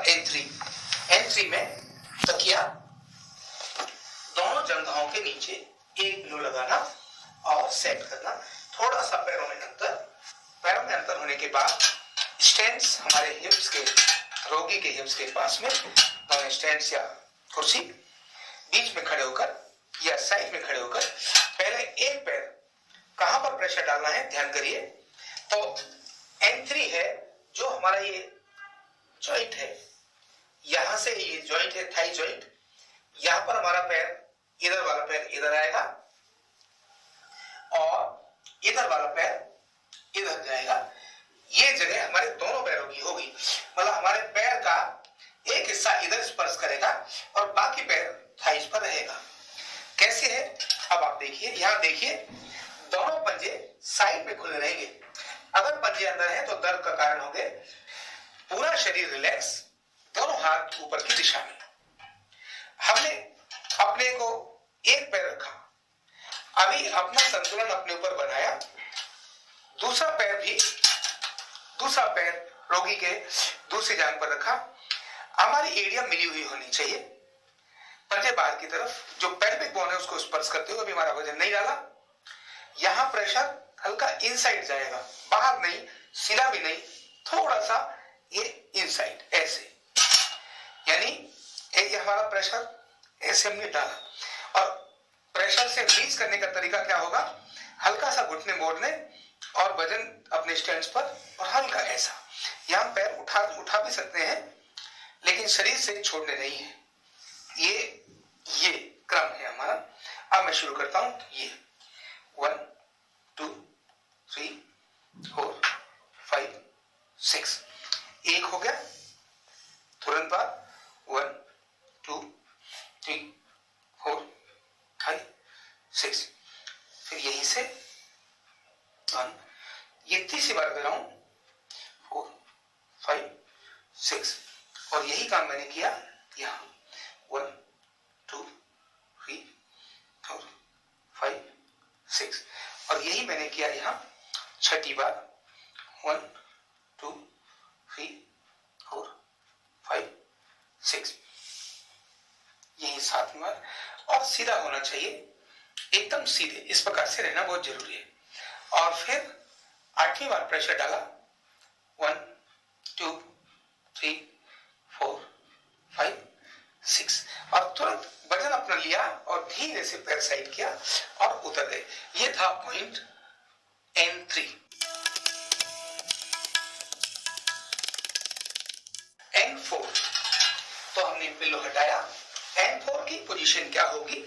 N3 N3 में तकिया दोनों जंघाओं के नीचे एक पिलो लगाना और सेट करना। थोड़ा सा पैरों में अंतर होने के बाद स्टैंड्स हमारे हिप्स के, रोगी के हिप्स के पास में दोनों स्टैंड्स या कुर्सी, बीच में खड़े होकर या साइड में खड़े होकर पहले एक पैर कहां पर प्रेशर डालना है ध्यान करिए। तो N3 है जो हमारा ये जॉइंट है, यहां से ये जॉइंट है थाई जॉइंट, यहां पर हमारा पैर, इधर वाला पैर इधर आएगा और इधर वाला पैर इधर जाएगा। ये जगह हमारे दोनों पैरों की होगी, मतलब हमारे पैर का एक हिस्सा इधर स्पर्श करेगा और बाकी पैर थाइस पर रहेगा। कैसे है अब आप देखिए, यहां देखिए दोनों पंजे साइड में खुले रहेंगे। अगर पंजे अंदर है तो दर्द का कारण होंगे। पूरा शरीर रिलैक्स, दोनों हाथ ऊपर की दिशा में। हमने अपने को एक पैर रखा, अभी अपना संतुलन अपने ऊपर बनाया, दूसरा पैर रोगी के दूसरी जांघ पर रखा। हमारी एड़ियां मिली हुई होनी चाहिए, पंजे बाहर की तरफ, जो पेल्विक बोन है उसको स्पर्श करते हुए अभी हमारा वजन नहीं डाला। यहां प्रेशर हल्का इनसाइड जाएगा, बाहर नहीं, सीधा भी नहीं, थोड़ा सा ये इनसाइड ऐसे, यानी ये हमारा प्रेशर ऐसे हमने डाला। और प्रेशर से रिलीज करने का तरीका क्या होगा, हल्का सा घुटने मोड़ने और वजन अपने स्टैंड्स पर और हल्का ऐसा। यहां पैर उठा भी सकते हैं लेकिन शरीर से छोड़ने नहीं है। ये क्रम है हमारा। अब मैं शुरू करता हूं। ये 1 2 3 4 5 6 एक हो गया, तुरंत बाद 1 2 3 4 5 6, फिर यहीं से 1, ये तीसरी बार कर रहा हूं 4 5 6, और यही काम मैंने किया यहां 1 2 3 4 5 6, और यही मैंने किया यहां छठी बार 1 2 3 4 5 6, यही 7वीं बार। और सीधा होना चाहिए, एकदम सीधे, इस प्रकार से रहना बहुत जरूरी है। और फिर 8वीं बार प्रेशर डाला 1 2 3 4 5 6, और तुरंत वजन अपना लिया और धीरे से पैर साइड किया और उतर गए। ये था पॉइंट N3। N4 तो हमने पिलो हटाया। N4 की पोजीशन क्या होगी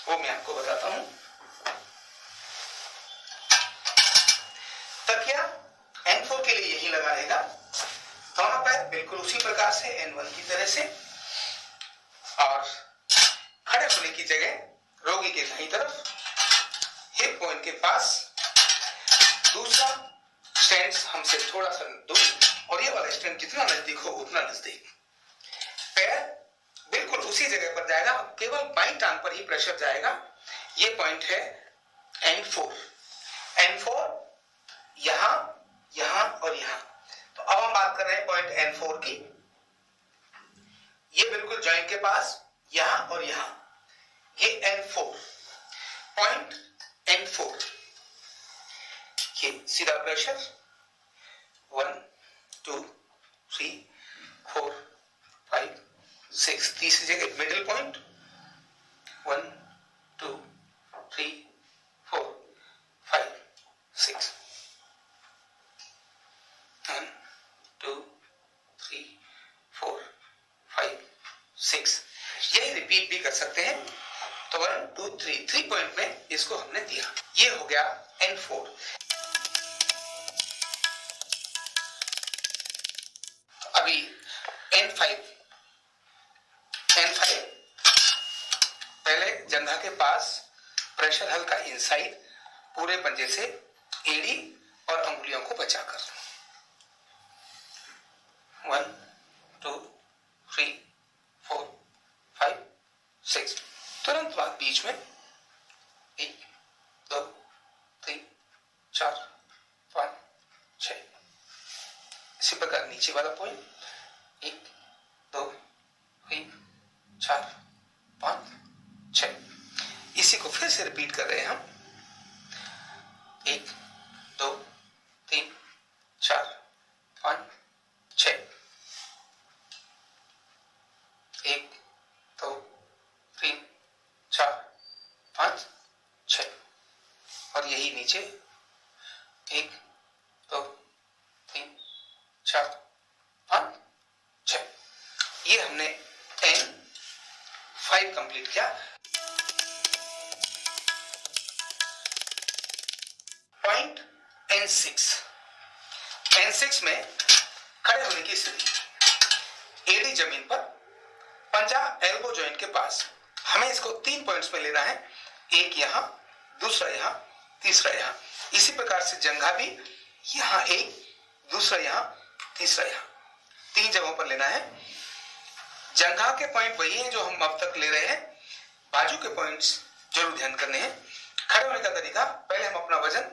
वो मैं आपको बताता हूं। तकिया N4 के लिए यही लगा रहेगा, दोनों पैर बिल्कुल उसी प्रकार से N1 की तरह से, और खड़े होने की जगह रोगी के दाईं तरफ हिप पॉइंट के पास, दूसरा स्टैंड हमसे थोड़ा सा दूर, और ये वाला स्टैंड जितना नजदीक हो उतना नजदीक। पैर बिल्कुल उसी जगह पर जाएगा, केवल बाईं टांग पर ही प्रेशर जाएगा। ये पॉइंट है N4। N4 यहां, यहां और यहां। तो अब हम बात कर रहे हैं पॉइंट N4 की। ये बिल्कुल जॉइंट के पास, यहां और यहां, ये N4 पॉइंट। N4 ये सीधा प्रेशर 1 2 3 4 5 6, तीसरी जगह मिडिल पॉइंट 1 2 3 4 5 6, 1 2 3 4 5 6, यही रिपीट भी कर सकते हैं। तो 1 2 3 पॉइंट में इसको हमने दिया। ये हो गया N4। अभी N5 पहले जंघा के पास प्रेशर हल्का इनसाइड, पूरे पंजे से एड़ी और अंगुलियों को बचाकर 1 2 3 4 5 6, तुरंत बाद बीच में 1 2 3 4 5 6, इसी प्रकार नीचे वाला पॉइंट 1 2 3 4 5 6। इसी को फिर से रिपीट कर रहे हैं हम। 1 2 3 4 5 6। 1 2 3 4 5 6। और यही नीचे 1 2 3 4 5 6। ये हमने N5 कंप्लीट किया। पॉइंट N6 में खड़े होने की स्थिति। एडी जमीन पर, पंजा एल्बो जॉइंट के पास। हमें इसको 3 पॉइंट्स में लेना है, एक यहां, दूसरा यहां, तीसरा यहां। इसी प्रकार से जंघा भी यहां एक, दूसरा यहां, तीसरा यहां, 3 जगहों पर लेना है। जंघा के पॉइंट वही हैं जो हम अब तक ले रहे हैं। बाजू के पॉइंट्स जरूर ध्यान करने हैं। खड़े होने का तरीका, पहले हम अपना वजन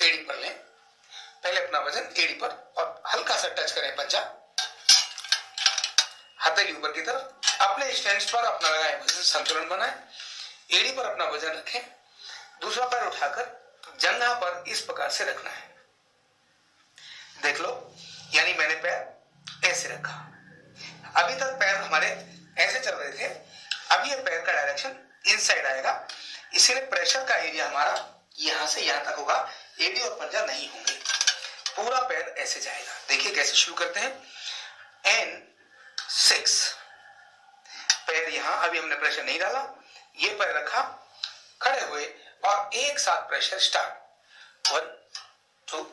एडी पर लें, पहले अपना वजन एडी पर और हल्का सा टच करें पंजा, हथेली ऊपर की तरफ। अपने स्टैंड पर अपना लगाए वजन संतुलन बनाए, एडी पर अपना वजन रखें। दूसरा पैर उठाकर जंघा पर इस प्रकार से रखना है। देख लो, यानी मैंने पैर ऐसे रखा। अभी तक पैर हमारे ऐसे चल रहे थे, अब ये पैर का डायरेक्शन इनसाइड आएगा, इसीलिए प्रेशर का एरिया हमारा यहां से यहां तक होगा, एडी और पंजा नहीं होंगे। पूरा पैर ऐसे जाएगा। देखिए कैसे शुरू करते हैं। N6, पैर यहां, अभी हमने प्रेशर नहीं डाला, ये पैर रखा, खड़े हुए और एक साथ प्रेशर स्टार्ट। 1 2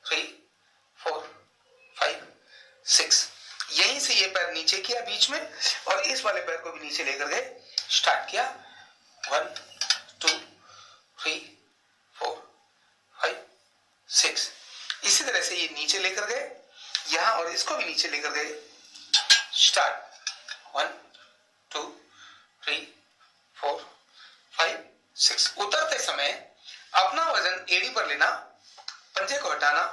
3 4 5 6। यहीं से ये पैर नीचे किया बीच में और इस वाले पैर को भी नीचे लेकर गए, स्टार्ट किया। 1 2 3 4 5 6। इसी तरह से ये नीचे लेकर गए यहां और इसको भी नीचे लेकर गए, स्टार्ट। 1 2 3 4 5 6। उतरते समय अपना वजन एडी पर लेना, पंजे को हटाना,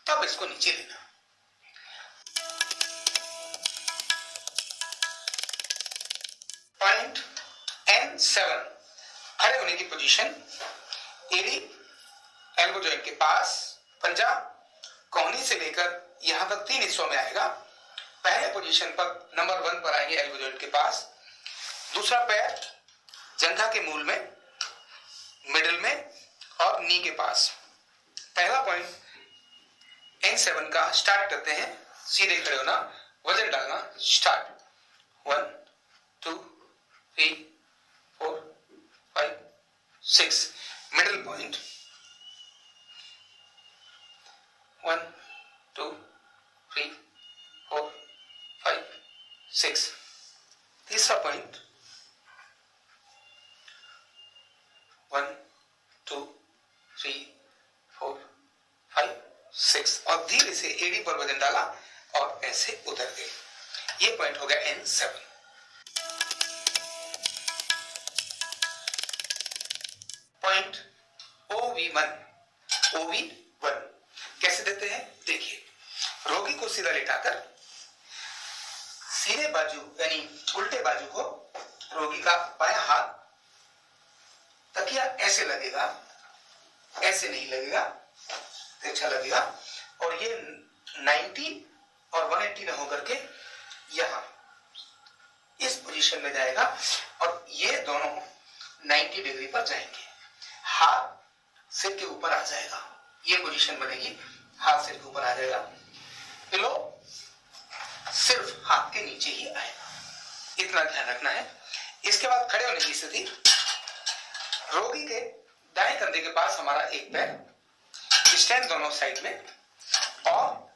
तब इसको नीचे लेना। पॉइंट N7, खड़े होने की पोजीशन। एडी एल्बो जॉइंट के पास, पंजा कोहनी से लेकर यहां तक 3 हिस्सों में आएगा। पहले पोजीशन पर नंबर 1 पर आएंगे एल्बो जॉइंट के पास। दूसरा पैर जंघा के मूल में, मिडिल में और नी के पास। पहला पॉइंट N7 का स्टार्ट करते हैं। सीधे खड़े होना, वजन डालना, स्टार्ट। 1 2 3 4 5 6। Middle point 1 2 3 4 5 6। तीसरा पॉइंट 1 2 3 4 5 6 और धीरे से एडी पर वजन डाला और ऐसे उतर गए। ये पॉइंट हो गया N7। पॉइंट OV1 कैसे देते हैं देखिए। रोगी को सीधा लेटाकर सीधे बाजू यानी उल्टे बाजू को, रोगी का बायां हाथ तकिया ऐसे लगेगा, ऐसे नहीं लगेगा, अच्छा लगेगा। और ये 90 और 180 न होकर के यहां इस पोजीशन में जाएगा और ये दोनों 90 डिग्री पर जाएंगे। हाथ सिर के ऊपर आ जाएगा, ये पोजीशन बनेगी, हाथ सिर के ऊपर आ जाएगा। पिलो सिर्फ हाथ के नीचे ही आएगा, इतना ध्यान रखना है। इसके बाद खड़े होने की स्थिति। रोगी के दाएं कंधे के पास हमारा एक पैर, स्टैंड दोनों साइड में, और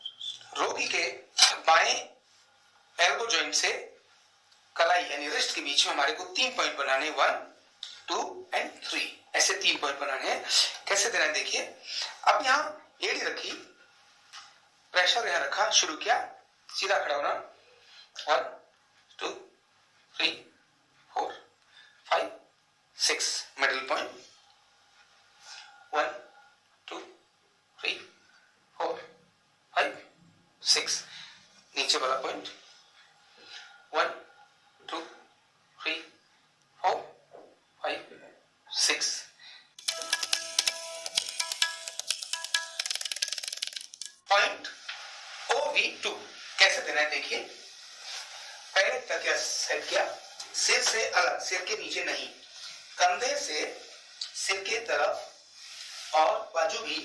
रोगी के बाएं एल्बो जॉइंट से कलाई यानी रिस्ट के बीच में हमारे को 3 पॉइंट बनाने, 1 2 एंड 3, ऐसे 3 पॉइंट बनाने हैं। कैसे देना है देखिए। अब यहां एडी रखी, प्रेशर यहां रखा, शुरू किया, सीधा खड़ा होना। 1 2 3 4 5 6। Middle point 1 2 3 4 5 6। नीचे वाला पॉइंट पॉइंट OV2 कैसे देना है देखिए। पहले तकिया सेट किया, सिर से अलग, सिर के नीचे नहीं, कंधे से सिर के तरफ और बाजू भी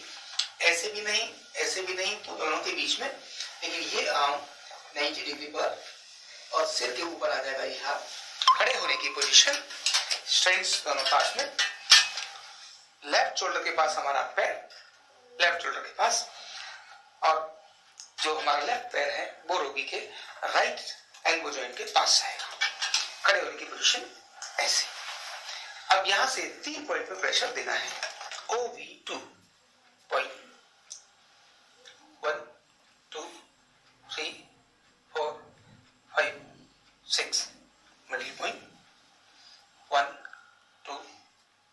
ऐसे भी नहीं ऐसे भी नहीं, तो दोनों के बीच में। लेकिन ये आर्म 90 डिग्री पर और सिर के ऊपर आ जाएगा ये हाथ। खड़े होने की पोजीशन, स्ट्रेंथ दोनों पास में, लेफ्ट शोल्डर के पास हमारा पैर, लेफ्ट शोल्डर के पास, और जो हमारा लेफ्ट पैर है वो रोगी के राइट एल्बो जॉइंट के पास आएगा। खड़े होने की पोजीशन ऐसे। अब यहां से 3 पॉइंट पे प्रेशर देना है। OV2 point 1 2 3 4 5 6, middle point 1 2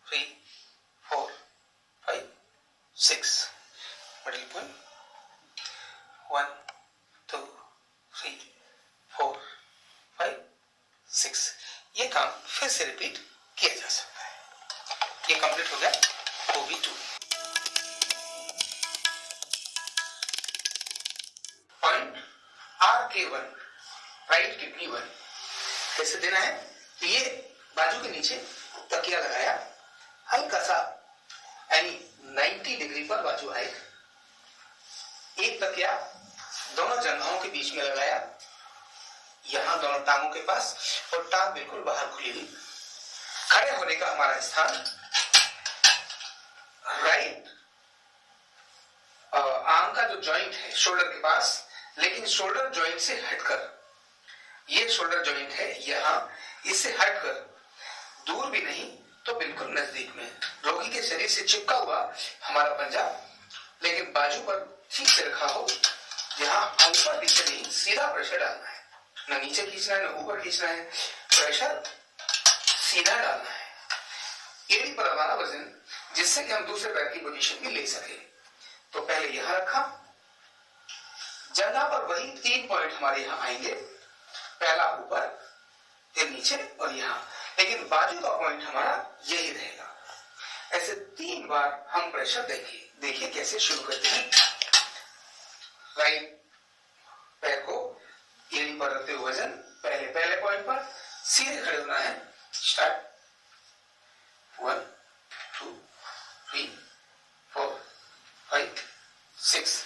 3 4 5 6, middle point 1 2 3 4 5 6। ये काम फिर से रिपीट किया जा सकता है। ये कंप्लीट हो गया OV2। Point RK1 right kidney 1 कैसे देना है। तो ये बाजू के नीचे तकिया लगाया, हल्का सा यानी 90 डिग्री पर बाजू आए, एक तकिया दोनों जंघों के बीच में लगाया, यहां दोनों टांगों के पास, और टांग बिल्कुल बाहर खुली हुई। खड़े होने का हमारा स्थान राइट आर्म का जो जॉइंट है शोल्डर के पास, लेकिन शोल्डर जॉइंट से हटकर, ये शोल्डर जॉइंट है यहां, इससे हटकर, दूर भी नहीं तो बिल्कुल नजदीक में, रोगी के शरीर से चिपका हुआ हमारा पंजा, लेकिन बाजू पर ठीक से रखा हो। यहाँ ऊपर नीचे नहीं, सीधा प्रेशर डालना है, न नीचे खींचना है न ऊपर खींचना है, प्रेशर सीधा डालना है एड़ी पर हमारा वजन, जिससे कि हम दूसरे पैर की पोजीशन भी ले सके। तो पहले यहां रखा, जंघा पर वही 3 पॉइंट हमारे यहां आएंगे, पहला ऊपर फिर नीचे और यहां, लेकिन बाजू का पॉइंट हमारा यही रहेगा। ऐसे 3 बार हम प्रेशर देंगे। देखिए कैसे शुरू करते हैं। राइट पैर को एड़ी पर रखते हुए वजन, पहले पॉइंट पर सीधे खड़े होना है। स्टार्ट 1 2 3 4 5 6।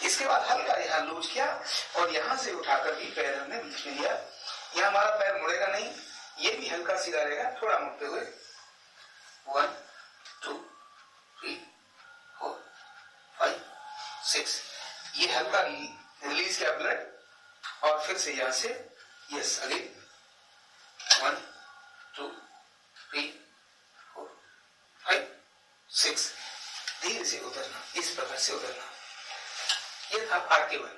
इसके बाद हल्का यहाँ लूज किया और यहां से उठाकर भी पैर हमने बीच में लिया। यहाँ हमारा पैर मुड़ेगा नहीं, ये भी हल्का सीधा रहेगा, थोड़ा मुड़ते हुए 1 2 3 4 5 6। ये हल्का रिलीज किया ब्लड, और फिर से यहां से यस अगेन 1 2 3 4 5 6। धीरे से उतरना, इस प्रकार से उतरना। ये था RK1।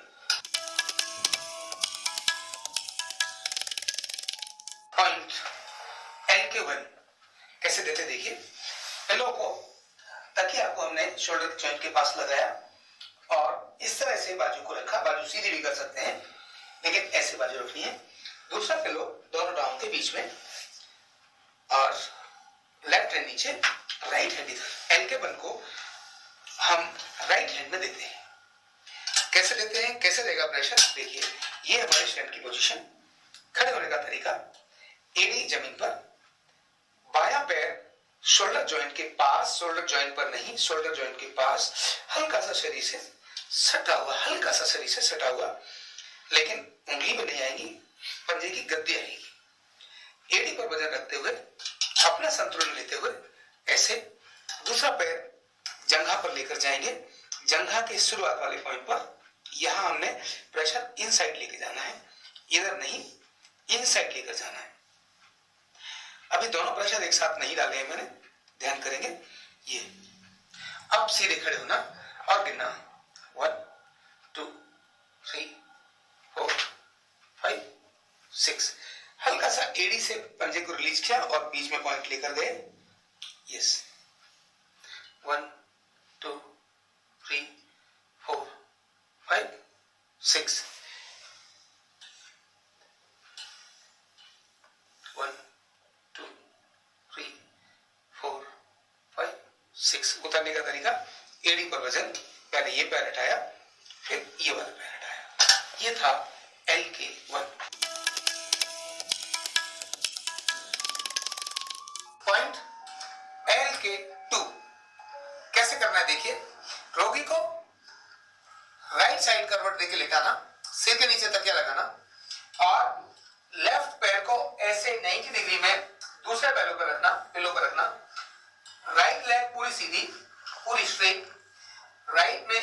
पॉइंट LK1 कैसे देते देखिए। पिलो को, तकिया को हमने शोल्डर जॉइंट के पास लगाया और इस तरह से बाजू को रखा। बाजू सीधी भी कर सकते हैं, लेकिन ऐसे बाजू रखनी है। दूसरा पिलो दोनों टांगों के बीच में, और लेफ्ट हैंड नीचे, राइट हैंड इधर। LK1 को हम राइट हैंड में देते हैं। कैसे देते हैं, कैसे रहेगा प्रेशर देखिए। ये हमारे स्टैंड की पोजीशन। खड़े होने का तरीका, एड़ी जमीन पर, बायां पैर शोल्डर जॉइंट के पास, शोल्डर जॉइंट पर नहीं, शोल्डर जॉइंट के पास, हल्का सा शरीर से सटा हुआ, हल्का सा शरीर से सटा हुआ, लेकिन उंगली में नहीं आएगी, पंजे की गद्दी आएगी। एड़ी पर वजन रखते हुए, अपना संतुलन लेते हुए ऐसे। दूसरा पैर जंघा पर लेकर जाएंगे, जंघा के शुरुआत वाले पॉइंट पर। यहां हमने प्रेशर इनसाइड लेके जाना है, इधर नहीं, इनसाइड लेकर जाना है। अभी दोनों प्रेशर एक साथ नहीं डाले हैं मैंने, ध्यान करेंगे। ये अब सीधे खड़े होना और गिनना 1 2 3 4 5 6। हल्का सा एड़ी से पंजे को रिलीज किया और बीच में पॉइंट लेकर गए। यस 1 2 3 4 5 6। 1 2 3 4 5 6। उतरने का तरीका, एड़ी पर वजन, पहले ये पैर हटाया फिर ये वाला पैर हटाया। ये था LK1। पॉइंट LK2 कैसे करना है देखिए। रोगी को राइट साइड करवट देके लेटाना, सिर के नीचे तकिया लगाना और लेफ्ट पैर को ऐसे 90 डिग्री में दूसरे पैरों पर रखना, पिलो पर रखना। राइट लेग पूरी सीधी, पूरी स्ट्रेट। राइट में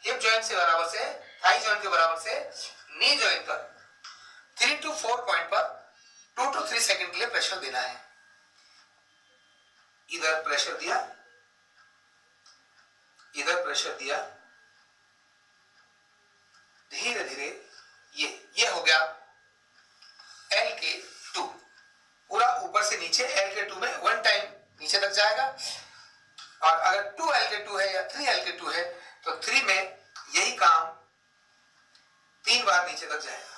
हिप जॉइंट से बराबर से, थाई जॉइंट के बराबर से नी जॉइंट पर 3 to 4 पॉइंट पर 2 to 3 सेकंड के लिए प्रेशर देना है। इधर प्रेशर दिया, इधर प्रेशर दिया, धीरे धीरे ये हो गया LK2। पूरा ऊपर से नीचे LK2 में 1 टाइम नीचे तक जाएगा। और अगर 2 LK2 है या 3 LK2 है तो 3 में यही काम 3 बार नीचे तक जाएगा।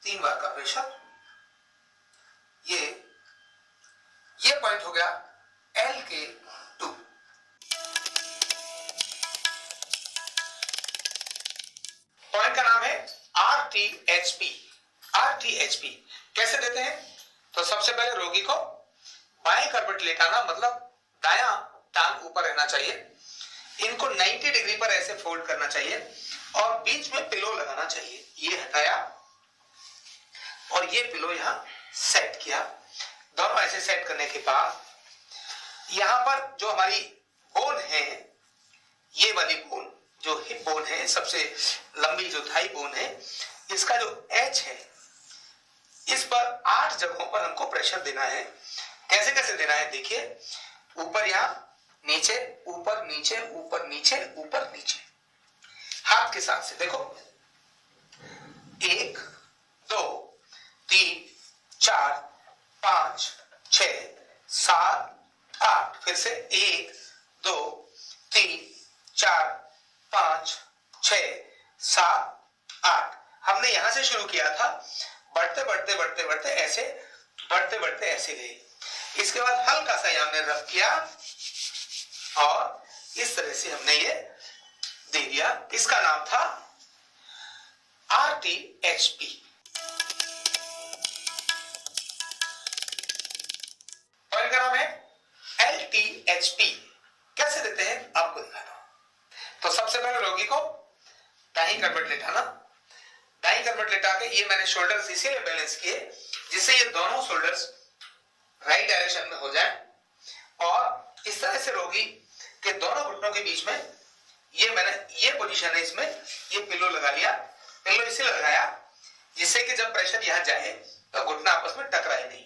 3 बार का प्रेशर। ये पॉइंट हो गया LK2। पॉइंट का नाम है RTHP। RTHP कैसे देते हैं? तो सबसे पहले रोगी को बाएं करवट लेटाना, मतलब दायां टांग ऊपर रहना चाहिए। इनको 90 डिग्री पर ऐसे फोल्ड करना चाहिए और बीच में पिलो लगाना चाहिए। ये हटाया और ये पिलो यहां सेट किया। दोनों ऐसे सेट करने के बाद यहां पर जो हमारी बोन है, ये वाली बोन जो हिप बोन है, सबसे लंबी जो थाई बोन है, इसका जो H है, इस पर 8 जगहों पर हमको प्रेशर देना है। कैसे कैसे देना है देखिए। ऊपर, यहां नीचे, ऊपर नीचे, ऊपर नीचे, ऊपर नीचे, हाथ के साथ से देखो। 1 2 3 4 5 6 7 8। फिर से 1 2 3 4 5 6 7 8। हमने यहां से शुरू किया था, बढ़ते बढ़ते बढ़ते बढ़ते ऐसे, बढ़ते बढ़ते ऐसे गए। इसके बाद हल्का सा हमने रब किया और इस तरह से हमने ये दे दिया। इसका नाम था RTHP। पॉइंट का नाम है LTHP। कैसे देते हैं आपको दिखाता हूं। तो सबसे पहले रोगी को दाहिनी करवट लेटाना। दाहिनी करवट लेटा के ये मैंने शोल्डर्स इसीलिए बैलेंस किए जिससे ये दोनों शोल्डर्स राइट डायरेक्शन में हो जाए। और इस तरह से रोगी के दोनों घुटनों के बीच में ये मैंने, ये पोजीशन है, इसमें ये पिलो लगा लिया। पिलो इसलिए लगाया जिससे कि जब प्रेशर यहां जाए तो घुटना आपस में टकराए नहीं।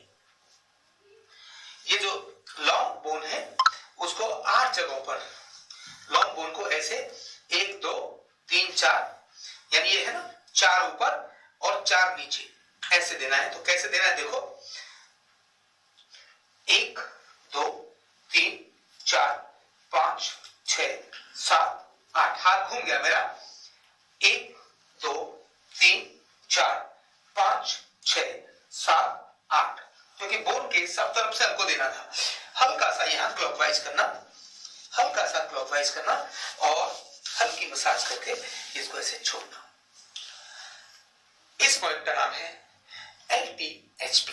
ये जो लॉन्ग बोन है उसको 8 जगहों पर, लॉन्ग बोन को ऐसे 1 2 3 4, यानी ये है ना 4 ऊपर और 4 नीचे, ऐसे देना है। तो कैसे देना है देखो। 1 2 3 4 5 6 7 8। हाथ घूम गया मेरा। 1 2 3 4 5 6 7 8, क्योंकि बोन के सब तरफ से हमको देना था। हल्का सा यहां क्लॉकवाइज करना, हल्का सा क्लॉकवाइज करना और हल्की मसाज करके इसको ऐसे छोड़ना। इस पॉइंट का नाम है LTHP।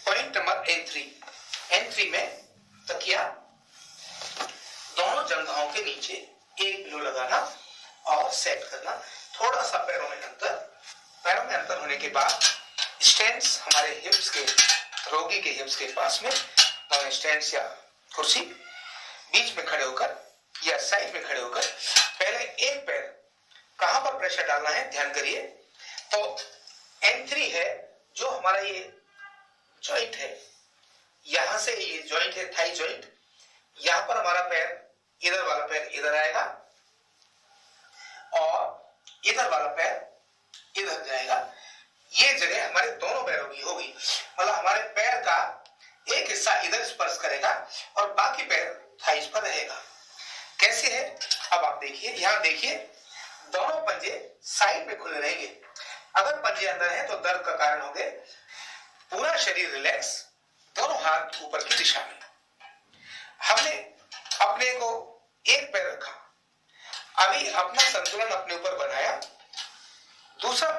Point number N3। N3 में तकिया दोनों जंघाओं के नीचे एक पिलो लगाना और सेट करना। थोड़ा सा पैरों में अंतर। पैरों में अंतर होने के बाद स्टैंड्स हमारे हिप्स के, रोगी के हिप्स के पास में, स्टैंड्स या कुर्सी, बीच में खड़े होकर या साइड में खड़े होकर पहले एक पैर कहां पर प्रेशर डालना है ध्यान करिए। तो N3 है जो हमारा ये जॉइंट है, यहां से ये जॉइंट है थाई जॉइंट, यहां पर हमारा पैर, इधर वाला पैर इधर आएगा और इधर वाला पैर इधर जाएगा। ये जगह हमारे दोनों पैरों की होगी, मतलब हमारे पैर का एक हिस्सा इधर स्पर्श करेगा और बाकी पैर थाइस पर रहेगा। कैसे है अब आप देखिए। यहां देखिए दोनों पंजे साइड में खुले रहेंगे। अगर पंजे अंदर है तो दर्द का कारण होंगे। पूरा शरीर रिलैक्स, दोनों हाथ ऊपर की दिशा में। हमने अपने को एक पैर रखा, अभी अपना संतुलन अपने ऊपर बनाया, दूसरा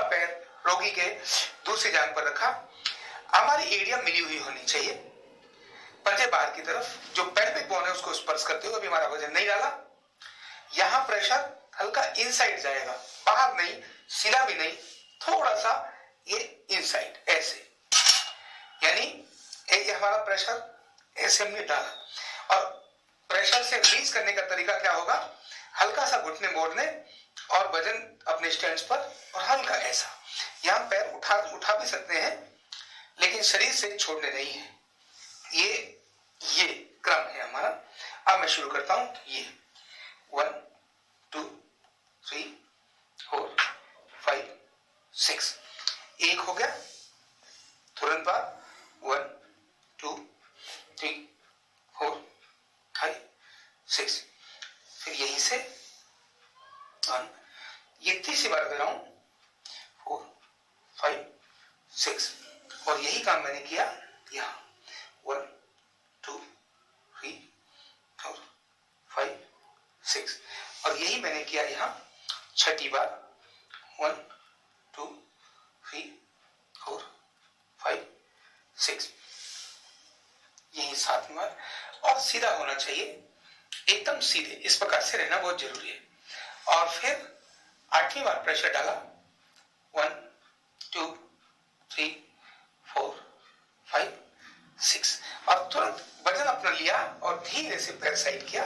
पैर रोगी के दूसरी जांघ पर रखा। हमारी एड़ियां मिली हुई होनी चाहिए, पंजे बाहर की तरफ, जो पेल्विक बोन है उसको स्पर्श करते हुए अभी हमारा वजन नहीं डाला। यहां प्रेशर हल्का इनसाइड जाएगा, बाहर नहीं, सीधा भी नहीं, थोड़ा सा ये इनसाइड ऐसे, यानी ये हमारा प्रेशर ऐसे हमने डाला। और प्रेशर से रिलीज करने का तरीका क्या होगा, हल्का सा घुटने मोड़ने और वजन अपने स्टैंड्स पर, और हल्का ऐसा। यहां पैर उठा भी सकते हैं, लेकिन शरीर से छोड़ने नहीं है। ये क्रम है हमारा। अब मैं शुरू करता हूं। ये 1 2 3 4 5 6, एक हो गया, तुरंत बाद 1 2 3 4 5 6, फिर यहीं से 1, ये तीसरी बार कर रहा हूं, 4 5 6, और यही काम मैंने किया यहां 1 2 3 4 5 6, और यही मैंने किया यहां छठी बार 1 2 3 4 5 6, यही 7वीं बार। और सीधा होना चाहिए, एकदम सीधे, इस प्रकार से रहना बहुत जरूरी है। और फिर 8वीं बार प्रेशर डाला 1 2 3 4 5 6, और तुरंत वजन अपना लिया और धीरे से पैर साइड किया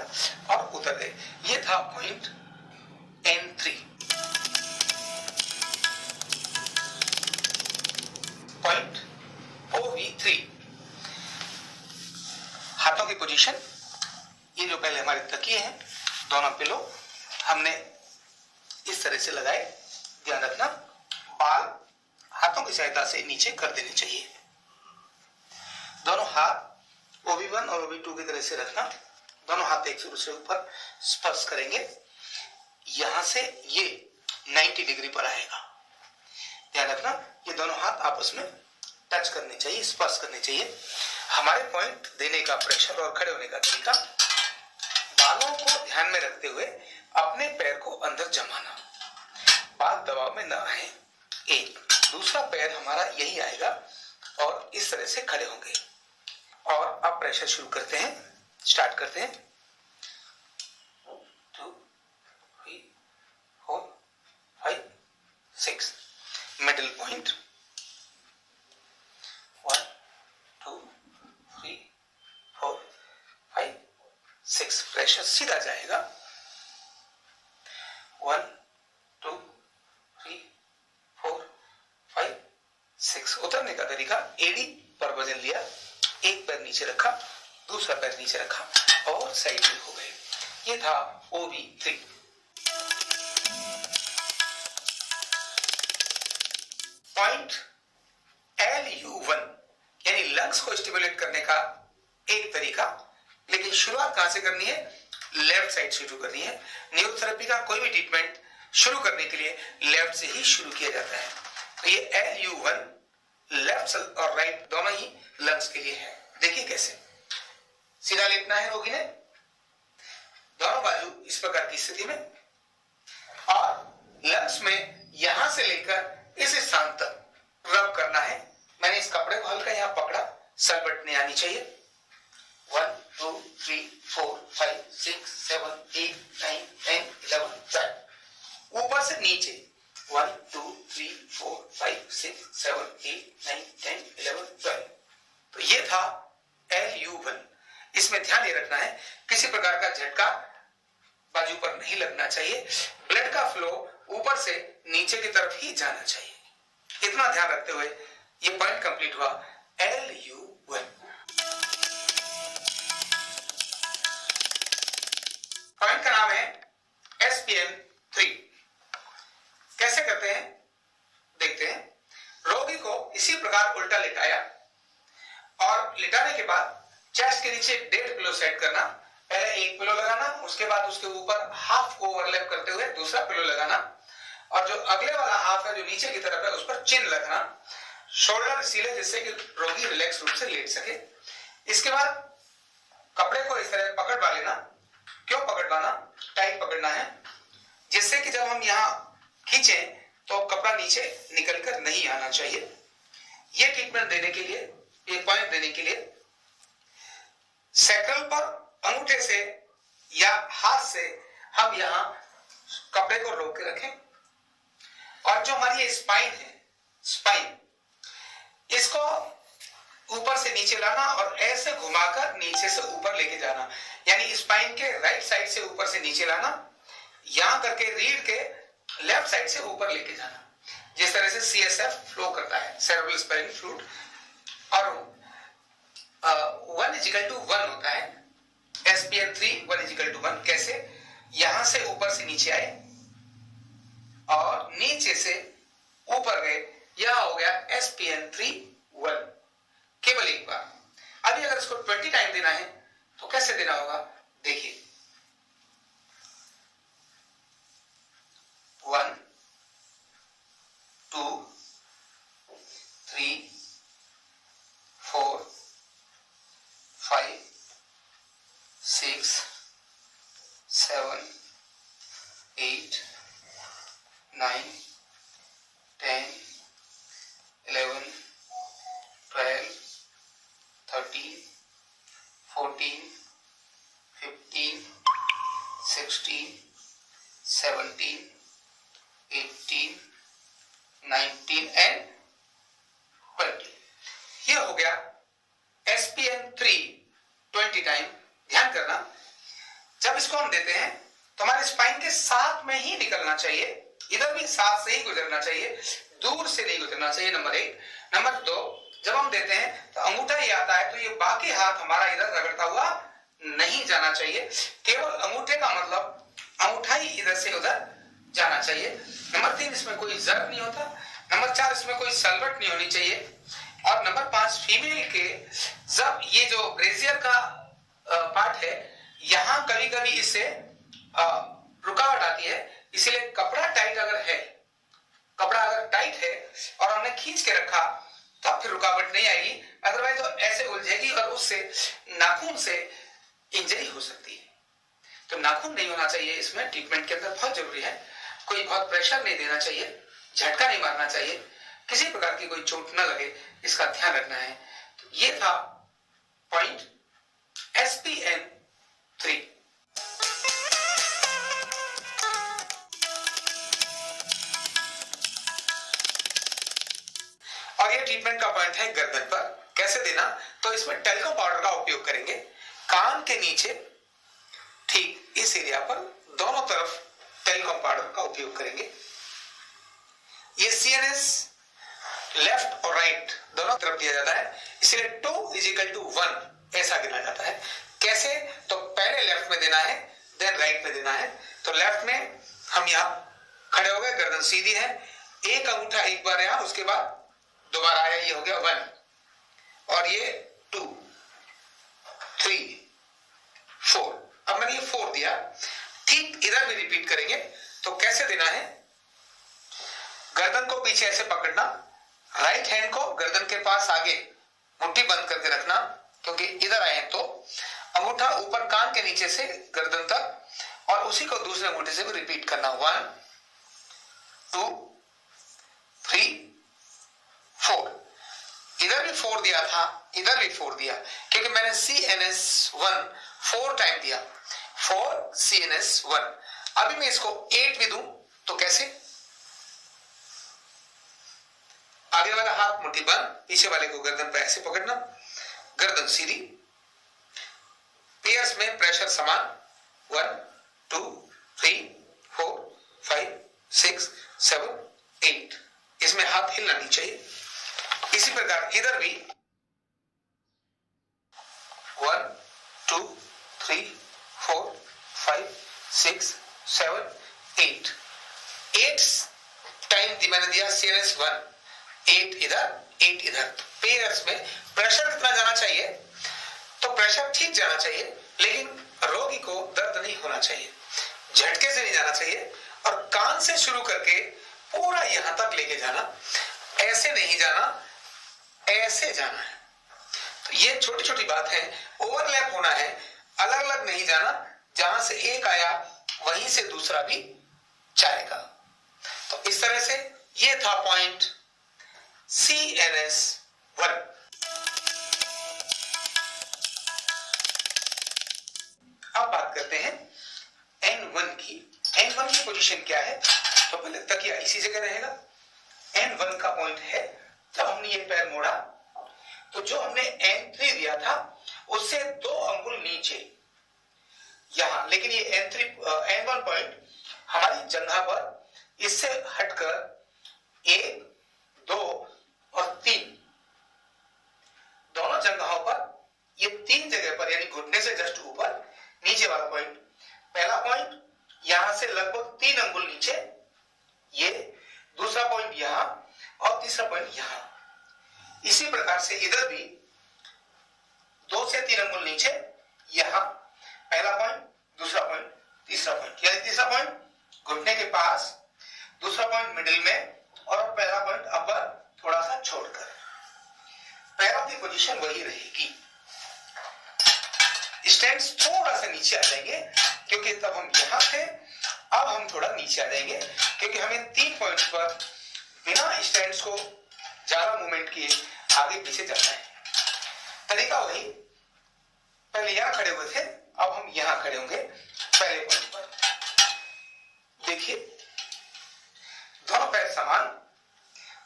और उतर गए। ये था पॉइंट N3। पॉइंट OV3, हाथों की पोजीशन, ये जो पहले हमारे तकिए हैं, दोनों पिलो हमने इस तरह से लगाए। ध्यान रखना, बाल हाथों की सहायता से नीचे कर देने चाहिए। दोनों हाथ OV1 और OV2 की तरह से रखना। दोनों हाथ एक से दूसरे ऊपर स्पर्श करेंगे। यहां से ये 90 डिग्री पर आएगा। ध्यान रखना, ये दोनों हाथ आपस में टच करने चाहिए, स्पर्श करने चाहिए। हमारे पॉइंट देने का प्रेशर और खड़े होने का तरीका, बालों को ध्यान में रखते हुए अपने पैर को अंदर जमाना, बाल दबाव में न आए। एक दूसरा पैर हमारा यही आएगा और इस तरह से खड़े होंगे। और अब प्रेशर शुरू करते हैं, स्टार्ट करते हैं। 2 3 4 5 6, मिडिल पॉइंट 1 2 3 4 5 6, प्रेशर सीधा जाएगा 1 2 3 4 5 6। उतरने का तरीका, एड़ी पर वजन लिया, एक पैर नीचे रखा, दूसरा पैर नीचे रखा और साइड में हो गए। ये था OV3। पॉइंट LU1, यानी लंग्स को स्टिमुलेट करने का एक तरीका, लेकिन शुरुआत कहां से करनी है, लेफ्ट साइड से शुरू करनी है। न्यूरोथेरेपी का कोई भी ट्रीटमेंट शुरू करने के लिए लेफ्ट से ही शुरू किया जाता है। तो ये LU1 लेफ्ट और राइट दोनों ही लंग्स के लिए है। देखिए कैसे, सीधा लेटना है रोगी ने, दोनों बाजू इस प्रकार की स्थिति में, और लंग्स में यहां से लेकर इस स्थान तक रब करना है। मैंने इस कपड़े को हल्का यहां पकड़ा, सलबटने आनी चाहिए। 1 2 3 4 5 6 7 8 9 10 11 12, ऊपर से नीचे 1 2 3 4 5 6 7 8 9 10 11 12। तो ये था LU1। इसमें ध्यान ये रखना है, किसी प्रकार का झटका बाजू पर नहीं लगना चाहिए, ब्लड का फ्लो ऊपर से नीचे की तरफ ही जाना चाहिए। इतना ध्यान रखते हुए ये पॉइंट कंप्लीट हुआ LU1। पॉइंट का नाम है SPM3। कैसे करते हैं देखते हैं। रोगी को इसी प्रकार उल्टा लिटाया और लिटाने के बाद चेस्ट के नीचे 1.5 पिलो सेट करना। पहले एक पिलो लगाना, उसके बाद उसके ऊपर हाफ को ओवरलैप करते हुए दूसरा पिलो लगाना, और जो अगले वाला हाफ है जो नीचे की तरफ है उस पर चिन रखना, शोल्डर सीले, जिससे कि रोगी रिलैक्स रूप से लेट सके। इसके बाद कपड़े को इस तरह पकड़ पा लेना। क्यों पकड़ पाना? टाइट पकड़ना है, जिससे कि जब हम यहाँ खींचे तो कपड़ा नीचे निकल कर नहीं आना चाहिए। ये ट्रीटमेंट देने के लिए, ये पॉइंट देने के लिए सैक्रल पर अंगूठे से या हाथ से हम यहाँ कपड़े को रोक के रखें, और जो हमारी ये स्पाइन है, स्पाइन, इसको ऊपर से नीचे लाना और ऐसे घुमाकर नीचे से ऊपर लेके जाना, यानी स्पाइन के राइट साइड से ऊपर से नीचे लाना, यहां करके रीढ़ के लेफ्ट साइड से ऊपर लेके जाना, जिस तरह से CSF फ्लो करता है, सेरेब्रल स्पाइनल फ्लूइड। और 1:1 होता है, SPN3 1:1। कैसे? यहां से ऊपर से नीचे आए और नीचे से ऊपर गए, यह हो गया SPN3 1, केवल एक बार। अभी अगर इसको 20 टाइम देना है तो कैसे देना होगा? देखिए, 1 2 3 4 5 6 7 8 9 10 11 12 13 14 15 16 17 18 19 एंड 20। ये हो गया SPN3 20 टाइम। ध्यान करना, जब इसको हम देते हैं तो हमारे स्पाइन के साथ में ही निकलना चाहिए, इधर भी साथ से ही गुजरना चाहिए, दूर से नहीं गुजरना चाहिए, नंबर 1। नंबर 2, जब हम देते हैं तो अंगूठा ये आता है तो ये बाकी हाथ हमारा इधर रगड़ता हुआ नहीं जाना चाहिए, केवल अंगूठे का मतलब अंगूठा ही इधर से उधर जाना चाहिए। नंबर 3, इसमें कोई जर्ब नहीं होता। नंबर 4, इसमें कोई सलवट नहीं होनी चाहिए। और नंबर 5, फीमेल के जब ये जो ब्रेजियर का पार्ट है, यहाँ कभी कभी इससे रुकावट आती है, इसीलिए कपड़ा टाइट अगर है, कपड़ा अगर टाइट है और हमने खींच के रखा तब फिर रुकावट नहीं आएगी, अदरवाइज तो ऐसे उलझेगी और उससे नाखून से इंजरी हो सकती है। तो नाखून नहीं होना चाहिए इसमें, ट्रीटमेंट के अंदर बहुत जरूरी है। कोई बहुत प्रेशर नहीं देना चाहिए, झटका नहीं मारना चाहिए, किसी प्रकार की कोई चोट न लगे, इसका ध्यान रखना है। तो ये था पॉइंट SPN3। और ये ट्रीटमेंट का पॉइंट है गर्दन पर। कैसे देना? तो इसमें टेल्को पाउडर का उपयोग करेंगे, कान के नीचे ठीक इस एरिया पर दोनों तरफ टेल्को पाउडर का उपयोग करेंगे। ये CNS लेफ्ट और राइट दोनों तरफ दिया जाता है, इसलिए 2:1 ऐसा गिना जाता है। कैसे? तो पहले लेफ्ट में देना है, देन राइट में देना है। तो लेफ्ट में हम यहाँ खड़े हो गए, गर्दन सीधी है, एक अंगूठा एक बार यहाँ, उसके बाद दोबारा आया, ये हो गया 1, और ये 2 3 4। अब मैंने ये 4 दिया, ठीक इधर भी रिपीट करेंगे। तो कैसे देना है? गर्दन को पीछे ऐसे पकड़ना, राइट हैंड को गर्दन के पास आगे मुट्ठी बंद करके रखना, क्योंकि इधर आए तो अंगूठा ऊपर कान के नीचे से गर्दन तक, और उसी को दूसरे अंगूठे से भी रिपीट करना। 1 2 3 4। इधर भी 4 दिया था, इधर भी 4 दिया, क्योंकि मैंने CNS1 4 टाइम दिया, 4 CNS1। अभी मैं इसको 8 भी दूं तो कैसे? आगे वाला हाथ मुट्ठी बंद, पीछे वाले को गर्दन पर ऐसे पकड़ना, गर्दन सीधी, पेयर्स में प्रेशर समान, 1 2 3 4 5 6 7 8। इसमें हाथ हिलना नहीं चाहिए। इसी प्रकार इधर भी 1 2 3 4 5 6 7 8 टाइम मैंने दिया CNS1, 8 इधर 8 इधर। पेयर्स में प्रेशर कितना जाना चाहिए? तो प्रेशर ठीक जाना चाहिए, लेकिन रोगी को दर्द नहीं होना चाहिए, झटके से नहीं जाना चाहिए, और कान से शुरू करके पूरा यहां तक लेके जाना, ऐसे नहीं जाना, ऐसे जाना है। तो ये छोटी छोटी बात है, ओवरलैप होना है, अलग अलग नहीं जाना, जहां से एक आया वहीं से दूसरा भी जाएगा। तो इस तरह से ये था पॉइंट CNS1। अब बात करते हैं N1 की। N1 की पोजीशन क्या है? तो पहले तकिया इसी जगह रहेगा। N1 का पॉइंट है जब हमने ये पैर मोड़ा तो जो हमने N3 दिया था उससे 2 अंगुल नीचे यहां, लेकिन ये N1 पॉइंट हमारी जंघा पर इससे हटकर 1, 2 और 3 दोनों जंघाओं पर, ये 3 जगह पर, यानी घुटने से जस्ट ऊपर नीचे वाला पॉइंट, पहला पॉइंट यहां से लगभग 3 अंगुल नीचे, ये दूसरा पॉइंट यहां और तीसरा पॉइंट यहां। इसी प्रकार से इधर भी 2 से 3 अंगुल नीचे, यहां पहला पॉइंट, दूसरा पॉइंट, तीसरा पॉइंट, यानी तीसरा पॉइंट घुटने के पास, दूसरा पॉइंट मिडिल में और पहला पॉइंट अपर थोड़ा सा छोड़कर। पैरों की पोजीशन वही रहेगी। स्टैंड्स थोड़ा सा नीचे आ जाएंगे क्योंकि तब हम यहां थे, अब हम थोड़ा नीचे आ जाएंगे क्योंकि हमें 3 पॉइंट्स पर बिना स्टैंड्स को ज्यादा मूवमेंट किए आगे पीछे जाना है। तरीका वही, पहले यहां खड़े हुए थे, अब हम यहां खड़े होंगे पहले पॉइंट पर। देखिए दोनों पैर समान,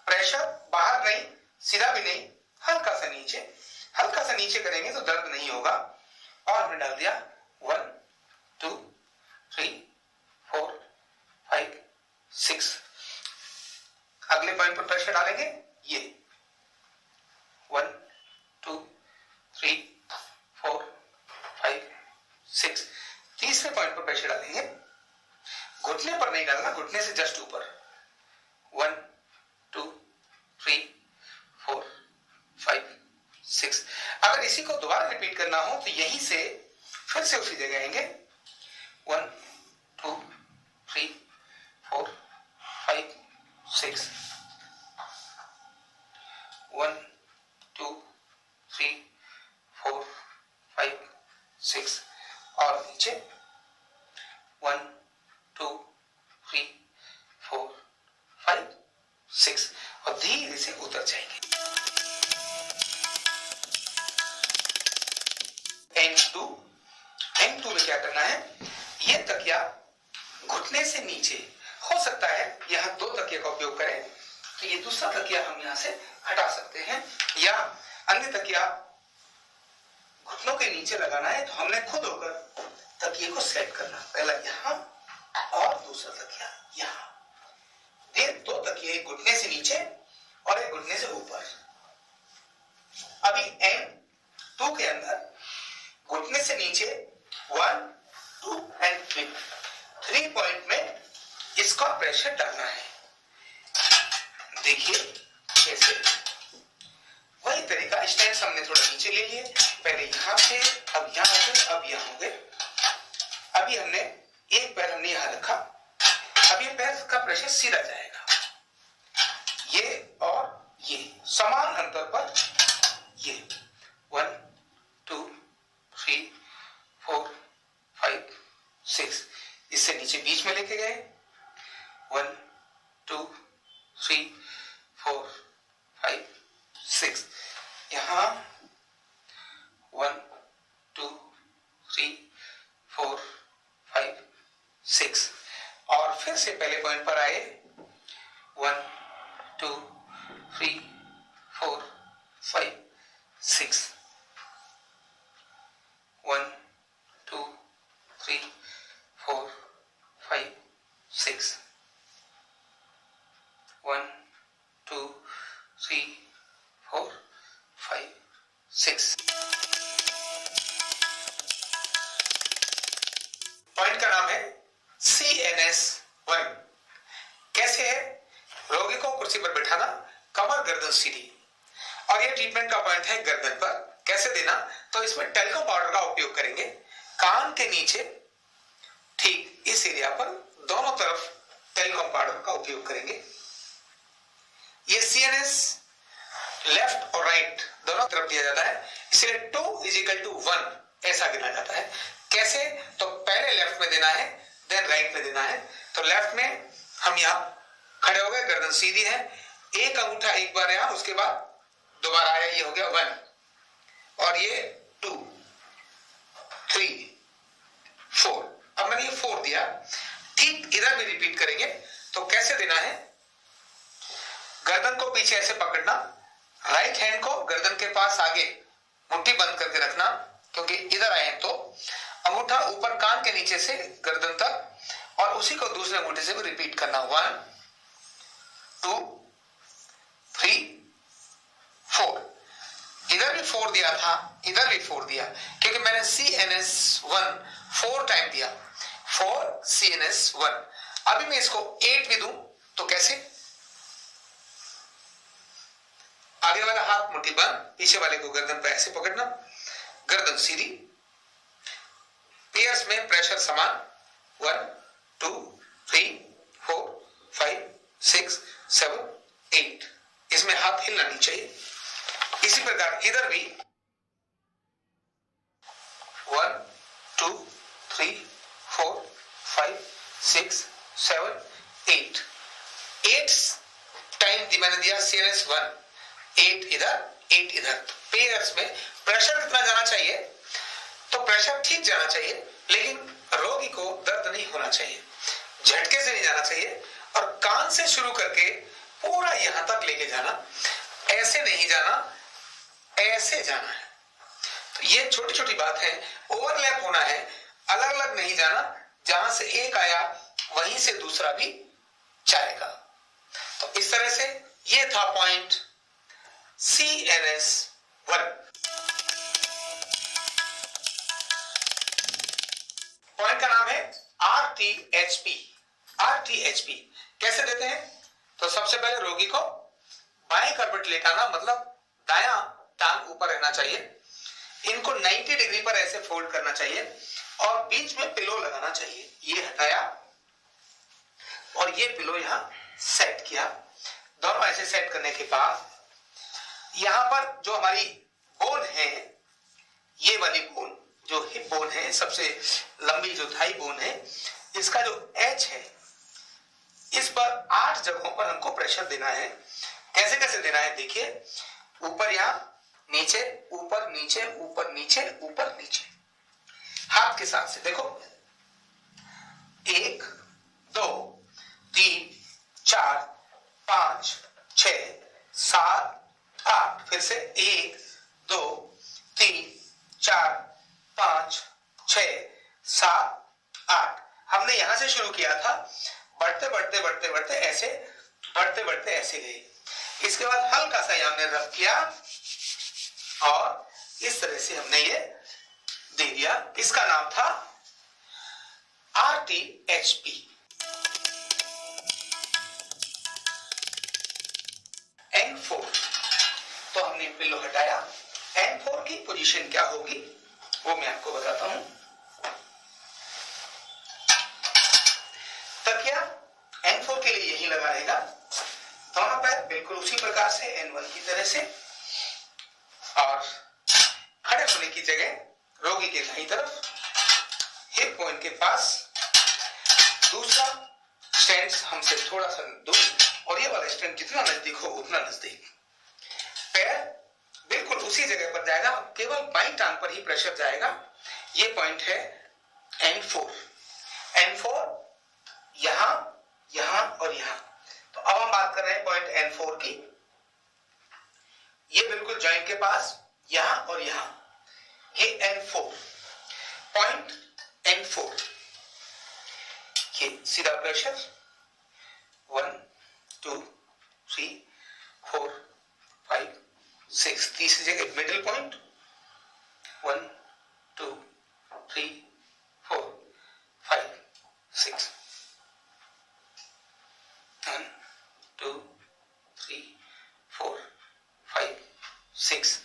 प्रेशर बाहर नहीं, सीधा भी नहीं, हल्का सा नीचे, हल्का सा नीचे करेंगे तो दर्द नहीं होगा। और हमने डाल दिया 1 2 3 4 5 6। अगले पॉइंट पर प्रेशर डालेंगे, ये 1 2 3 4 5 6। तीसरे पॉइंट पर प्रेशर डालेंगे, घुटने पर नहीं डालना, घुटने से जस्ट ऊपर, 1 2 3 4 5 6। अगर इसी को दोबारा रिपीट करना हो तो यहीं से फिर से उसी जगह आएंगे, 1 2 3 4 5 6, 1 2 3 4 5 6 और नीचे 1 2 3 4 5 6 और धीरे से उतर जाएंगे। N2 में क्या करना है, ये तकिया घुटने से नीचे, हो सकता है यहां 2 तकिया का उपयोग करें तो ये दूसरा तकिया हम यहां से हटा सकते हैं, या अन्य तकिया घुटनों के नीचे लगाना है तो हमने खुद होकर तकिए को सेट करना, पहला यहां और दूसरा तकिया यहां। 2 तकिए, एक घुटने से नीचे और एक घुटने से ऊपर। अभी N2 के अंदर घुटने से नीचे 1 2 एंड 3 पॉइंट में इसका प्रेशर डालना है। देखिए कैसे, वही तरीका, स्टैंड्स हमने थोड़ा नीचे ले लिए, पहले यहां थे, अब यहां हो गए, अब यहां हो गए। अभी हमने एक पैर हमने यहां रखा, अब ये पैर का प्रेशर सीधा जाएगा, ये और ये समान अंतर पर, ये 1 2 3 4 5 6, इससे नीचे बीच में लेके गए, 1 2 3 4 5 6, यहां 1 2 3 4 5 6 और फिर से पहले पॉइंट पर आए, 1 2 3 4 5 6, 1 2 3 4 5 6, 1 2 3 4 5 6। पॉइंट का नाम है CNS1। कैसे है, रोगी को कुर्सी पर बैठाना, कमर गर्दन सीधी, और ये ट्रीटमेंट का पॉइंट है गर्दन पर। कैसे देना, तो इसमें टेल्को पाउडर का उपयोग करेंगे, कान के नीचे ठीक इस एरिया पर दोनों तरफ टेलीकॉम पाउडर का उपयोग करेंगे। ये CNS लेफ्ट और राइट दोनों तरफ दिया जाता है, इसलिए 2 = 1 ऐसा गिना जाता है। कैसे? तो पहले लेफ्ट में देना है, देन राइट में देना है। तो लेफ्ट में हम यहाँ खड़े हो गए, गर्दन सीधी है, एक अंगूठा एक बार यहाँ, उसके बाद दोबारा आया, ये हो गया 1 और ये 2 3 4। अब मैंने ये 4 दिया, ठीक इधर भी रिपीट करेंगे। तो कैसे देना है? गर्दन को पीछे ऐसे पकड़ना, राइट हैंड को गर्दन के पास आगे मुट्ठी बंद करके रखना, क्योंकि इधर आए तो अंगूठा ऊपर कान के नीचे से गर्दन तक, और उसी को दूसरे अंगूठे से भी रिपीट करना। 1 2 3 4। इधर भी 4 दिया था, इधर भी 4 दिया, क्योंकि मैंने CNS 1 4 टाइम दिया, 4 CNS 1। अभी मैं इसको 8 भी दूं तो कैसे? आगे वाला हाथ मुट्ठी बंद, पीछे वाले को गर्दन पे ऐसे पकड़ना, गर्दन सीधी, पेयर्स में प्रेशर समान। 1 2 3 4 5 6 7 8। इसमें हाथ हिलना नहीं चाहिए। इसी प्रकार इधर भी 1 2 3 4 5 6 7 8। 8 टाइम मैंने दिया CNS 1, 8 इधर 8 इधर। पेयर्स में प्रेशर कितना जाना चाहिए? तो प्रेशर ठीक जाना चाहिए, लेकिन रोगी को दर्द नहीं होना चाहिए, झटके से नहीं जाना चाहिए, और कान से शुरू करके पूरा यहां तक लेके जाना, ऐसे नहीं जाना, ऐसे जाना है। तो ये छोटी छोटी बात है, ओवरलैप होना है, अलग अलग नहीं जाना। जहां से एक आया वहीं से दूसरा भी जाएगा। तो इस तरह से ये था पॉइंट CNS 1। पॉइंट का नाम है RTHP। RTHP कैसे देते हैं? तो सबसे पहले रोगी को बाएं करवट लेटाना, मतलब दायां टांग ऊपर रहना चाहिए, इनको 90 डिग्री पर ऐसे फोल्ड करना चाहिए, और बीच में पिलो लगाना चाहिए। ये हटाया और ये पिलो यहां सेट किया। दोनों ऐसे सेट करने के बाद यहां पर जो हमारी बोन है, ये वाली बोन जो हिप बोन है, सबसे लंबी जो थाई बोन है, इसका जो एच है, इस पर 8 जगहों पर हमको प्रेशर देना है। कैसे कैसे देना है देखिए, ऊपर यहां, नीचे, ऊपर नीचे, ऊपर नीचे, ऊपर नीचे, हाथ के साथ से देखो। 1 2 3 4 5 6 7 8। फिर से 1 2 3 4 5 6 7 8। हमने यहां से शुरू किया था, बढ़ते बढ़ते बढ़ते बढ़ते ऐसे, बढ़ते बढ़ते ऐसे गए। इसके बाद हल्का सा हमने रब किया और इस तरह से हमने ये दे दिया। इसका नाम था RTHP। N4 तो हमने पिल्लो हटाया। N4 की पोजीशन क्या होगी वो मैं आपको बताता हूं। तकिया N4 के लिए यही लगा रहेगा, दोनों पैर बिल्कुल उसी प्रकार से N1 की तरह से, और खड़े होने की जगह रोगी के दाईं तरफ हिप पॉइंट के पास, दूसरा स्टैंड हमसे थोड़ा सा दूर, और ये वाला स्टैंड जितना नजदीक हो उतना नजदीक। पैर बिल्कुल उसी जगह पर जाएगा, केवल बाईं टांग पर ही प्रेशर जाएगा। ये पॉइंट है N4। N4 यहां, यहां और यहां। तो अब हम बात कर रहे हैं पॉइंट N4 की। ये बिल्कुल जॉइंट के पास, यहां और यहां, ये N4 पॉइंट। N4 ये सीधा प्रेशर 1 2 3 4 5 6। तीसरी जगह मिडिल पॉइंट 1 2 3 4 5 6। 1 2 3 4 5 6।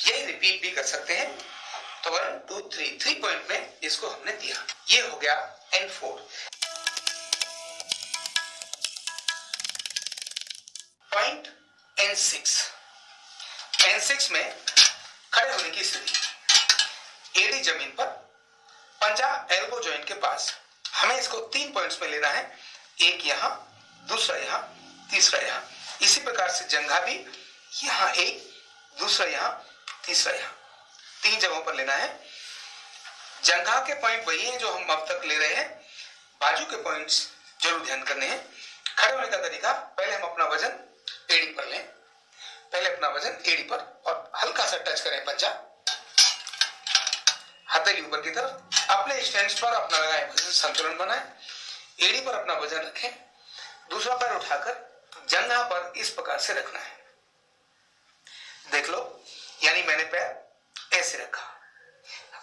यही रिपीट भी कर सकते हैं। तो 1 2 3 3 पॉइंट में इसको हमने दिया। ये हो गया N4। पॉइंट N6, N6 में खड़े होने की स्थिति, एडी जमीन पर, पंजा एल्बो जॉइंट के पास। हमें इसको 3 पॉइंट्स में लेना है, एक यहां, दूसरा यहां, तीसरा यहां। इसी प्रकार से जंघा भी यहां एक, दूसरा यहां, तीसरा यहां, 3 जगहों पर लेना है। जंघा के पॉइंट वही है जो हम अब तक ले रहे हैं, बाजू के पॉइंट्स जरूर ध्यान करने हैं। खड़े होने का तरीका, पहले हम अपना वजन एडी पर लें, पहले अपना वजन एडी पर और हल्का सा टच करें पंजा, हथेली ऊपर की तरफ, अपने स्टैंड पर अपना लगाएं, वजन संतुलन बनाएं, एडी पर अपना वजन रखें, दूसरा पैर उठाकर जंघा पर इस प्रकार से रखना है। देख लो, यानी मैंने पैर ऐसे रखा।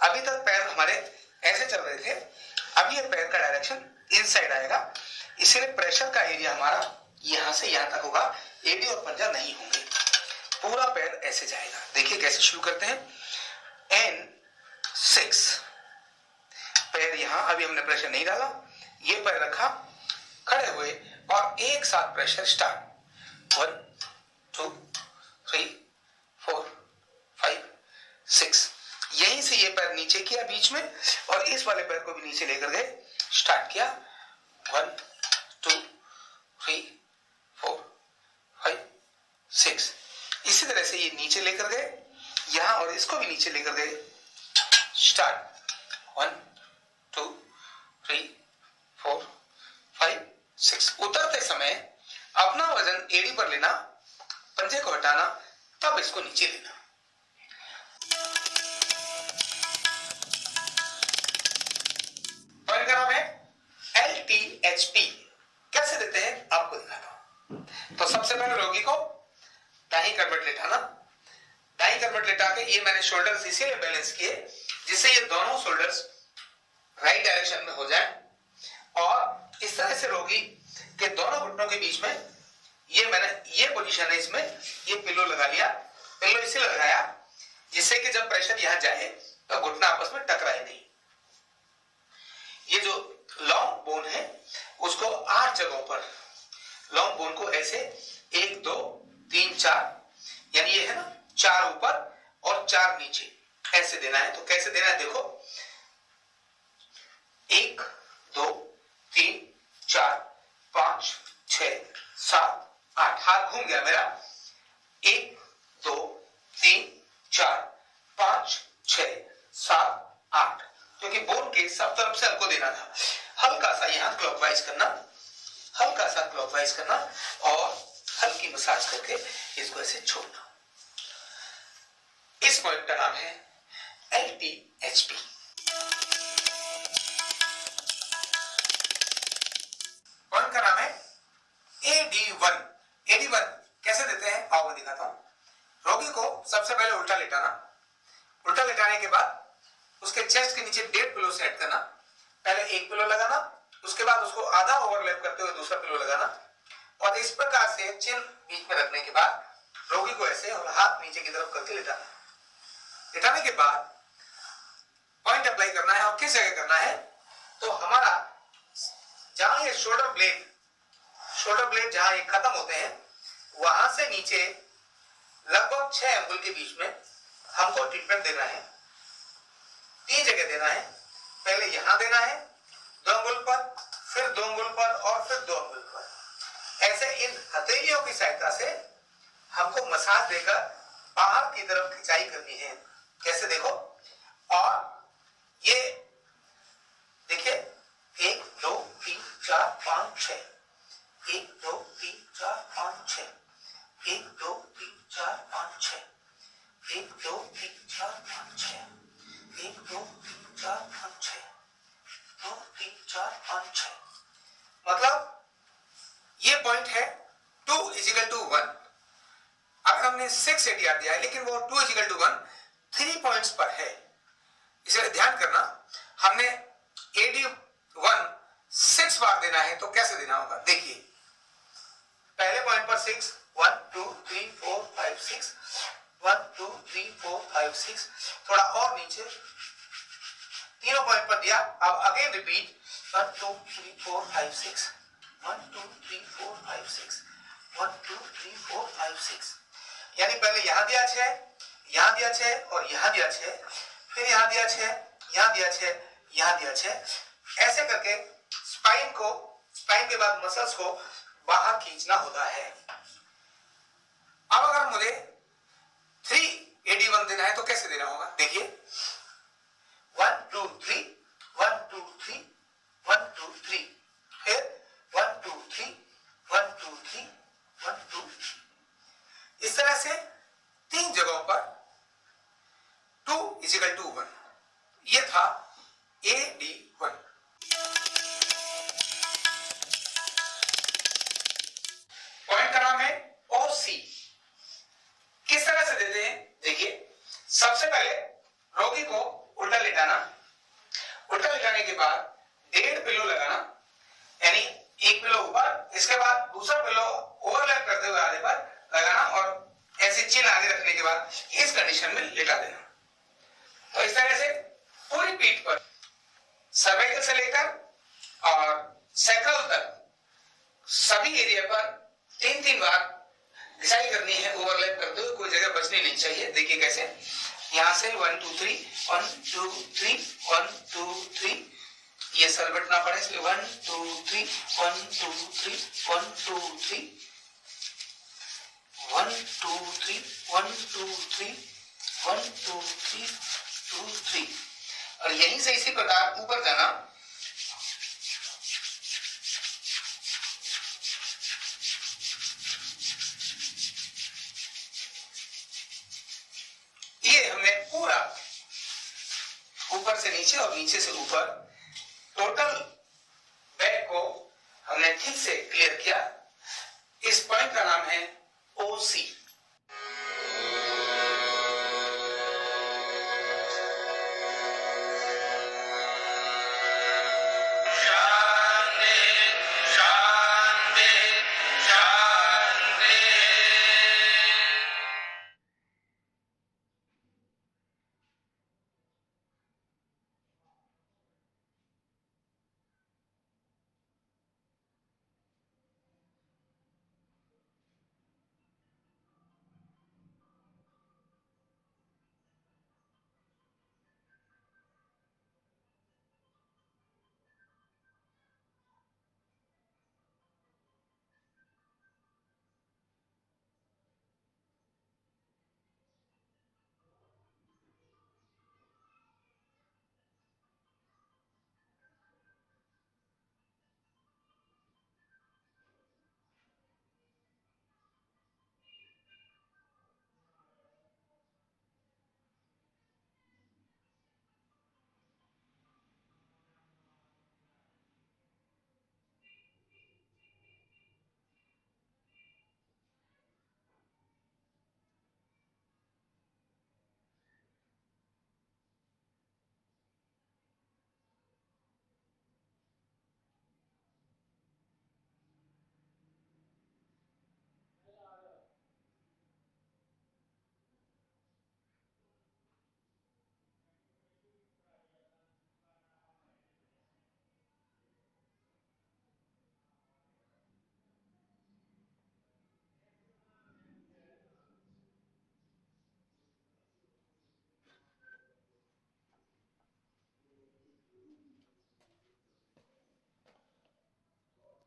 अभी तक पैर हमारे ऐसे चल रहे थे, अब ये पैर का डायरेक्शन इनसाइड आएगा, इसलिए प्रेशर का एरिया हमारा यहां से यहां तक होगा, एडी और पंजा नहीं होंगे, पूरा पैर ऐसे जाएगा। देखिए कैसे शुरू करते हैं। N6, पैर यहां, अभी हमने प्रेशर नहीं डाला, ये पैर रखा, खड़े हुए और एक साथ प्रेशर स्टार्ट। 1 2 3 4 5 6, यहीं से ये पैर नीचे किया बीच में और इस वाले पैर को भी नीचे लेकर गए, स्टार्ट किया। 1 2 3 4 5 6, इसी तरह से ये नीचे लेकर गए यहां और इसको भी नीचे लेकर गए, स्टार्ट। 1 2 3 4 5 6। उतरते समय अपना वजन एडी पर लेना, पंजे को हटाना, तब इसको नीचे लेना। पॉइंट का नाम है LTHP। कैसे देते हैं आपको दिखाता हूं। तो सबसे पहले रोगी को दाहिनी करवट लेटाना, दाहिनी करवट लेटा के ये मैंने शोल्डर्स इसीलिए बैलेंस किए जिससे ये दोनों शोल्डर्स राइट डायरेक्शन में हो जाए और इस तरह से रोगी के दोनों घुटनों के बीच में ये मैंने, ये पोजीशन है, इसमें ये पिलो लगा लिया। पिलो इसलिए लगाया जिससे कि जब प्रेशर यहां जाए तो घुटना आपस में टकराए नहीं। ये जो लॉन्ग बोन है उसको 8 जगहों पर, लॉन्ग बोन को ऐसे 1 2 3 4, यानी ये है ना 4 ऊपर और 4 नीचे, ऐसे देना है। तो कैसे देना है देखो, 1 2 3 4 5 6 7 8, हाथ घूम गया मेरा, 1 2 3 4 5 6 7 8, क्योंकि बोन के सब तरफ से आपको देना था। हल्का सा यहां क्लॉकवाइज करना, हल्का सा क्लॉकवाइज करना और हल्की मसाज करके इसको ऐसे छोड़ना। इस पॉइंट का नाम है LTHP। पॉइंट का नाम है AD1। AD1 कैसे देते हैं आओ मैं दिखाता हूं। रोगी को सबसे पहले उल्टा लेटाना, उल्टा लेटाने के बाद उसके चेस्ट के नीचे 1.5 पिलो सेट करना। पहले 1 पिलो लगाना, उसके बाद उसको आधा ओवरलैप करते हुए दूसरा पिलो लगाना और इस प्रकार से चिन बीच में रखने के बाद रोगी को ऐसे और हाथ नीचे की तरफ करके लेटाना। लेटाने के बाद पॉइंट अप्लाई करना है और किस जगह करना है, तो हमारा जहां ये शोल्डर ब्लेड जहां ये खत्म होते हैं वहां से नीचे लगभग 6 अंगुल के बीच में हमको ट्रीटमेंट देना है। 3 जगह देना है, पहले यहां देना है 2 अंगुल पर, फिर 2 अंगुल पर और फिर 2 अंगुल पर। ऐसे इन हथेलियों की सहायता से हमको मसाज देकर बाहर की तरफ खिंचाई करनी है। कैसे देखो, और ये देखिए 1 2 3 4 5 6, 1 2 3 4 5 6, 1 2 3 4 5 6, 1 2 3 4 5 6, 1 2 3 4 5 6, 2 3 4 5 6। मतलब ये पॉइंट है 2 = 1। अगर हमने 6 ADR दिया है लेकिन वो 2 = 1 3 पॉइंट्स पर है, इसलिए ध्यान करना। हमने AD1 6 बार देना है तो कैसे देना होगा देखिए। पहले पॉइंट पर 6, 1 2 3 4 5 6, 1 2 3 4 5 6, थोड़ा और नीचे, तीनों पॉइंट पर दिया। अब अगेन रिपीट 1 2 3 4 5 6, 1 2 3 4 5 6, 1 2 3 4 5 6, यानी पहले यहां दिया 6, यहां दिया 6 और यहां दिया 6, फिर यहां दिया 6, यहां दिया 6, यहां दिया 6, ऐसे करके स्पाइन के बाद मसल्स को बाहर खींचना होता है। अब अगर मुझे 3AD1 देना है तो कैसे देना होगा, देखिए 1 2 3 1 2 3 1 2 3, फिर 1 2 3 1 2 3 1 2 3, इस तरह से 3 जगहों पर 2 = 1, ये था AD1। पॉइंट का नाम है OC। किस तरह से देते हैं, देखिए सबसे पहले रोगी को उल्टा लेटाना, उल्टा लेटाने के बाद 1.5 पिलो लगाना, यानी एक पिलो ऊपर, इसके बाद दूसरा पिलो ओवरलैप करते हुए आधे पर लगाना और ऐसे चिन आगे रखने के बाद इस कंडीशन में लेटा देना। तो इस तरह से पूरी पीठ पर सर्वाइकल से लेकर और सैक्रल तक सभी एरिया पर 3-3 बार घिसाई करनी है, ओवरलैप करते हुए, कोई जगह बचनी नहीं चाहिए। देखिए कैसे, यहां से 1 2 3 1 2 3 1 2 3, ये सलबट ना पड़े इसलिए 1 2 3 1 2 3 1 2 3 1 2 3 1 2 3 1 2 3 2 3, और यहीं से इसी प्रकार ऊपर जाना। ये हमने पूरा ऊपर से नीचे और नीचे से ऊपर टोटल बैक को हमने ठीक से क्लियर किया। इस पॉइंट का नाम है OC।